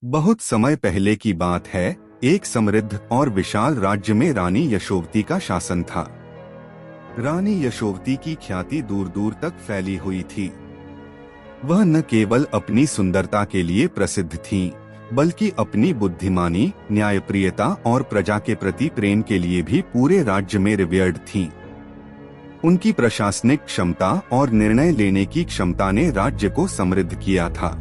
बहुत समय पहले की बात है। एक समृद्ध और विशाल राज्य में रानी यशोवती का शासन था। रानी यशोवती की ख्याति दूर दूर तक फैली हुई थी। वह न केवल अपनी सुंदरता के लिए प्रसिद्ध थीं, बल्कि अपनी बुद्धिमानी, न्यायप्रियता और प्रजा के प्रति प्रेम के लिए भी पूरे राज्य में रिवर्ड थीं। उनकी प्रशासनिक क्षमता और निर्णय लेने की क्षमता ने राज्य को समृद्ध किया था।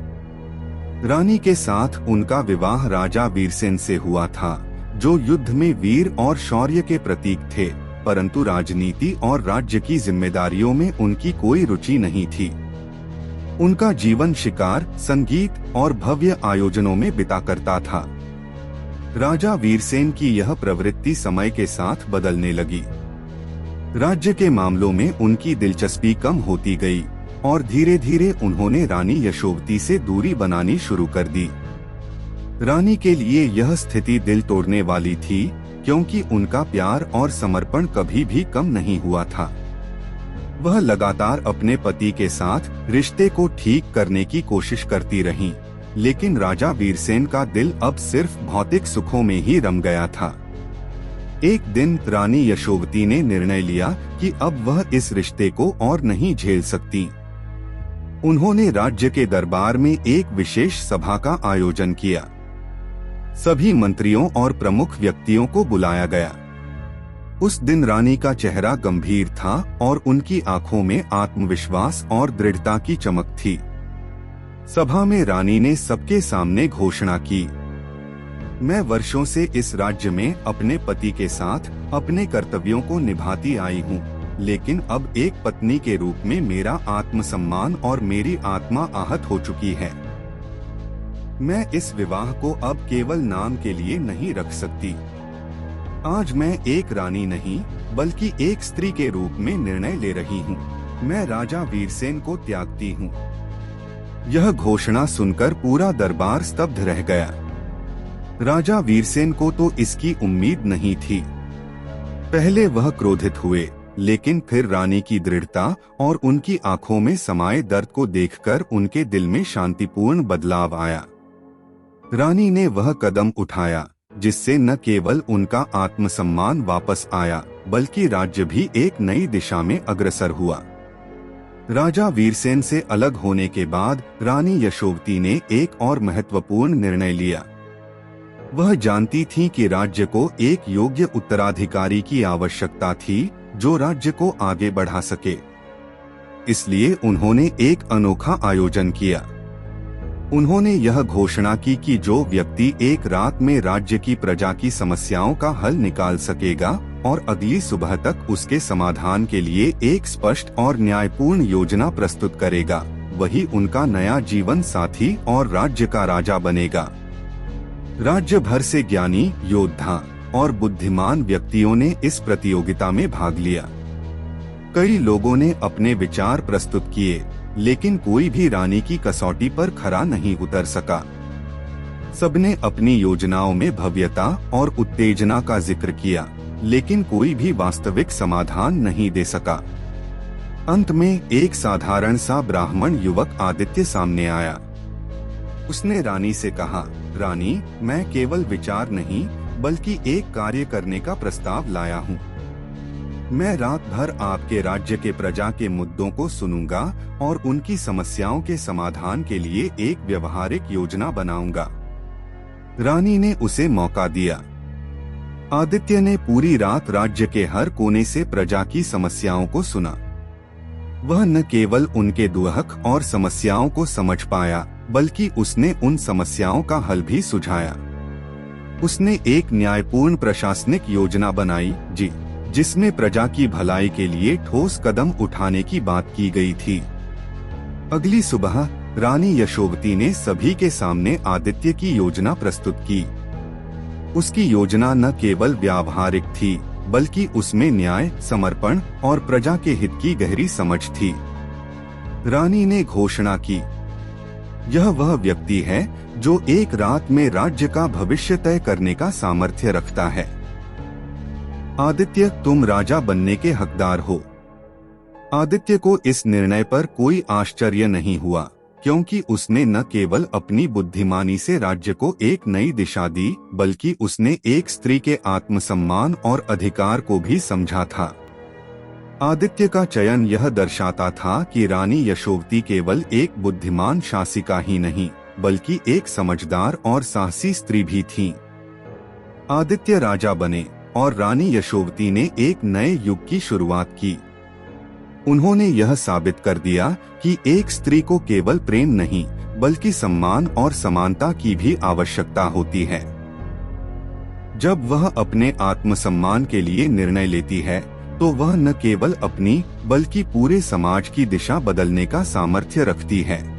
रानी के साथ उनका विवाह राजा वीरसेन से हुआ था, जो युद्ध में वीर और शौर्य के प्रतीक थे, परंतु राजनीति और राज्य की जिम्मेदारियों में उनकी कोई रुचि नहीं थी। उनका जीवन शिकार, संगीत और भव्य आयोजनों में बिता करता था। राजा वीरसेन की यह प्रवृत्ति समय के साथ बदलने लगी। राज्य के मामलों में उनकी दिलचस्पी कम होती गई और धीरे धीरे उन्होंने रानी यशोवती से दूरी बनानी शुरू कर दी। रानी के लिए यह स्थिति दिल तोड़ने वाली थी, क्योंकि उनका प्यार और समर्पण कभी भी कम नहीं हुआ था। वह लगातार अपने पति के साथ रिश्ते को ठीक करने की कोशिश करती रहीं, लेकिन राजा वीरसेन का दिल अब सिर्फ भौतिक सुखों में ही रम गया था। एक दिन रानी यशोवती ने निर्णय लिया कि अब वह इस रिश्ते को और नहीं झेल सकती। उन्होंने राज्य के दरबार में एक विशेष सभा का आयोजन किया। सभी मंत्रियों और प्रमुख व्यक्तियों को बुलाया गया। उस दिन रानी का चेहरा गंभीर था और उनकी आंखों में आत्मविश्वास और दृढ़ता की चमक थी। सभा में रानी ने सबके सामने घोषणा की, मैं वर्षों से इस राज्य में अपने पति के साथ अपने कर्तव्यों को निभाती आई हूँ, लेकिन अब एक पत्नी के रूप में मेरा आत्मसम्मान और मेरी आत्मा आहत हो चुकी है। मैं इस विवाह को अब केवल नाम के लिए नहीं रख सकती। आज मैं एक रानी नहीं, बल्कि एक स्त्री के रूप में निर्णय ले रही हूँ। मैं राजा वीरसेन को त्यागती हूँ। यह घोषणा सुनकर पूरा दरबार स्तब्ध रह गया। राजा वीरसेन को तो इसकी उम्मीद नहीं थी। पहले वह क्रोधित हुए, लेकिन फिर रानी की दृढ़ता और उनकी आंखों में समाये दर्द को देखकर उनके दिल में शांतिपूर्ण बदलाव आया। रानी ने वह कदम उठाया जिससे न केवल उनका आत्मसम्मान वापस आया, बल्कि राज्य भी एक नई दिशा में अग्रसर हुआ। राजा वीरसेन से अलग होने के बाद रानी यशोवती ने एक और महत्वपूर्ण निर्णय लिया। वह जानती थी कि राज्य को एक योग्य उत्तराधिकारी की आवश्यकता थी, जो राज्य को आगे बढ़ा सके। इसलिए उन्होंने एक अनोखा आयोजन किया। उन्होंने यह घोषणा की कि जो व्यक्ति एक रात में राज्य की प्रजा की समस्याओं का हल निकाल सकेगा और अगली सुबह तक उसके समाधान के लिए एक स्पष्ट और न्यायपूर्ण योजना प्रस्तुत करेगा, वही उनका नया जीवन साथी और राज्य का राजा बनेगा। राज्य भर से ज्ञानी, योद्धा और बुद्धिमान व्यक्तियों ने इस प्रतियोगिता में भाग लिया। कई लोगों ने अपने विचार प्रस्तुत किए, लेकिन कोई भी रानी की कसौटी पर खरा नहीं उतर सका। सबने अपनी योजनाओं में भव्यता और उत्तेजना का जिक्र किया, लेकिन कोई भी वास्तविक समाधान नहीं दे सका। अंत में एक साधारण सा ब्राह्मण युवक आदित्य सामने आया। उसने रानी से कहा, रानी, मैं केवल विचार नहीं, बल्कि एक कार्य करने का प्रस्ताव लाया हूँ। मैं रात भर आपके राज्य के प्रजा के मुद्दों को सुनूंगा और उनकी समस्याओं के समाधान के लिए एक व्यवहारिक योजना बनाऊंगा। रानी ने उसे मौका दिया। आदित्य ने पूरी रात राज्य के हर कोने से प्रजा की समस्याओं को सुना। वह न केवल उनके दुख और समस्याओं को समझ पाया, बल्कि उसने उन समस्याओं का हल भी सुझाया। उसने एक न्यायपूर्ण प्रशासनिक योजना बनाई, जिसमें प्रजा की भलाई के लिए ठोस कदम उठाने की बात की गई थी। अगली सुबह रानी यशोवती ने सभी के सामने आदित्य की योजना प्रस्तुत की। उसकी योजना न केवल व्यावहारिक थी, बल्कि उसमें न्याय, समर्पण और प्रजा के हित की गहरी समझ थी। रानी ने घोषणा की, यह वह व्यक्ति है जो एक रात में राज्य का भविष्य तय करने का सामर्थ्य रखता है। आदित्य, तुम राजा बनने के हकदार हो। आदित्य को इस निर्णय पर कोई आश्चर्य नहीं हुआ, क्योंकि उसने न केवल अपनी बुद्धिमानी से राज्य को एक नई दिशा दी, बल्कि उसने एक स्त्री के आत्मसम्मान और अधिकार को भी समझा था। आदित्य का चयन यह दर्शाता था कि रानी यशोवती केवल एक बुद्धिमान शासिका ही नहीं, बल्कि एक समझदार और साहसी स्त्री भी थीं। आदित्य राजा बने और रानी यशोवती ने एक नए युग की शुरुआत की। उन्होंने यह साबित कर दिया कि एक स्त्री को केवल प्रेम नहीं, बल्कि सम्मान और समानता की भी आवश्यकता होती है। जब वह अपने आत्मसम्मान के लिए निर्णय लेती है, तो वह न केवल अपनी, बल्कि पूरे समाज की दिशा बदलने का सामर्थ्य रखती है।